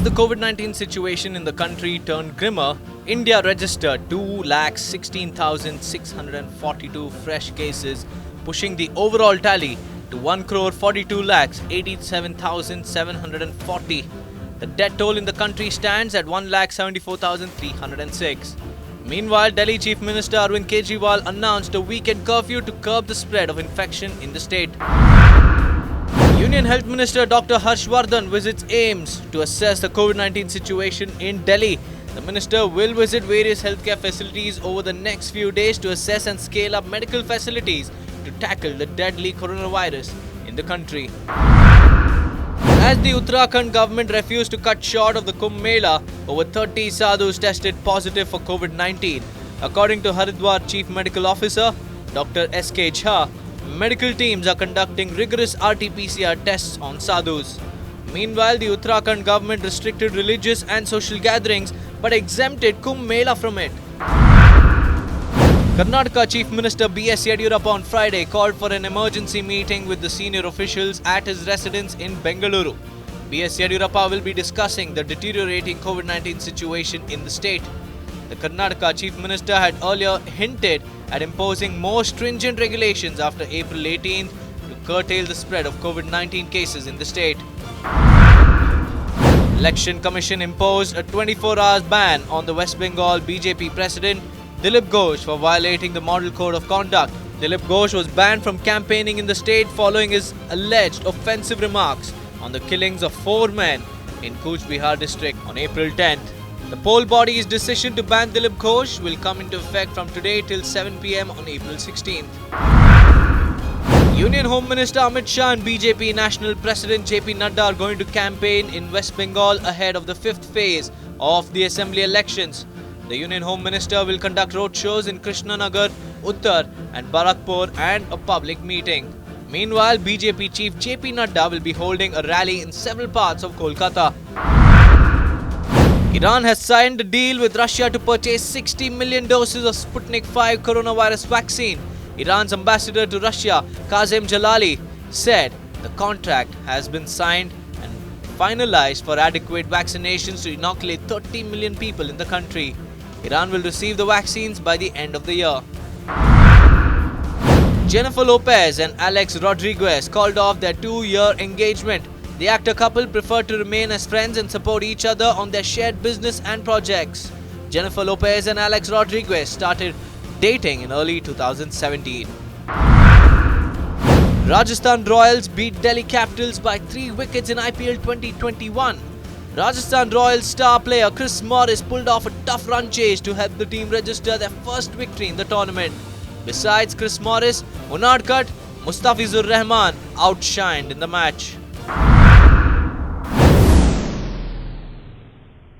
the COVID-19 situation in the country turned grimmer, India registered 2,16,642 fresh cases, pushing the overall tally to 1,42,87,740. The death toll in the country stands at 1,74,306. Meanwhile, Delhi Chief Minister Arvind Kejriwal announced a weekend curfew to curb the spread of infection in the state. Union Health Minister Dr. Harshvardhan visits AIIMS to assess the COVID-19 situation in Delhi. The minister will visit various healthcare facilities over the next few days to assess and scale up medical facilities to tackle the deadly coronavirus in the country. As the Uttarakhand government refused to cut short of the Kumbh Mela, over 30 sadhus tested positive for COVID-19. According to Haridwar Chief Medical Officer Dr. S.K. Jha, medical teams are conducting rigorous RT-PCR tests on sadhus. Meanwhile, the Uttarakhand government restricted religious and social gatherings but exempted Kumbh Mela from it. Karnataka Chief Minister B.S. Yediyurappa on Friday called for an emergency meeting with the senior officials at his residence in Bengaluru. B.S. Yediyurappa will be discussing the deteriorating COVID-19 situation in the state. The Karnataka Chief Minister had earlier hinted at imposing more stringent regulations after April 18th to curtail the spread of COVID-19 cases in the state. Election Commission imposed a 24-hour ban on the West Bengal BJP President Dilip Ghosh for violating the Model Code of Conduct. Dilip Ghosh was banned from campaigning in the state following his alleged offensive remarks on the killings of 4 men in Cooch Behar district on April 10th. The poll body's decision to ban Dilip Ghosh will come into effect from today till 7 p.m. on April 16th. Union Home Minister Amit Shah and BJP National President JP Nadda are going to campaign in West Bengal ahead of the 5th phase of the assembly elections. The Union Home Minister will conduct roadshows in Krishnanagar, Uttar and Barakpur and a public meeting. Meanwhile, BJP Chief JP Nadda will be holding a rally in several parts of Kolkata. Iran has signed a deal with Russia to purchase 60 million doses of Sputnik V coronavirus vaccine. Iran's ambassador to Russia, Qasem Jalali, said the contract has been signed and finalized for adequate vaccinations to inoculate 30 million people in the country. Iran will receive the vaccines by the end of the year. Jennifer Lopez and Alex Rodriguez called off their 2-year engagement. The actor couple preferred to remain as friends and support each other on their shared business and projects. Jennifer Lopez and Alex Rodriguez started dating in early 2017. Rajasthan Royals beat Delhi Capitals by 3 wickets in IPL 2021. Rajasthan Royals star player Chris Morris pulled off a tough run chase to help the team register their first victory in the tournament. Besides Chris Morris, Unadkat, Mustafizur Rahman outshined in the match.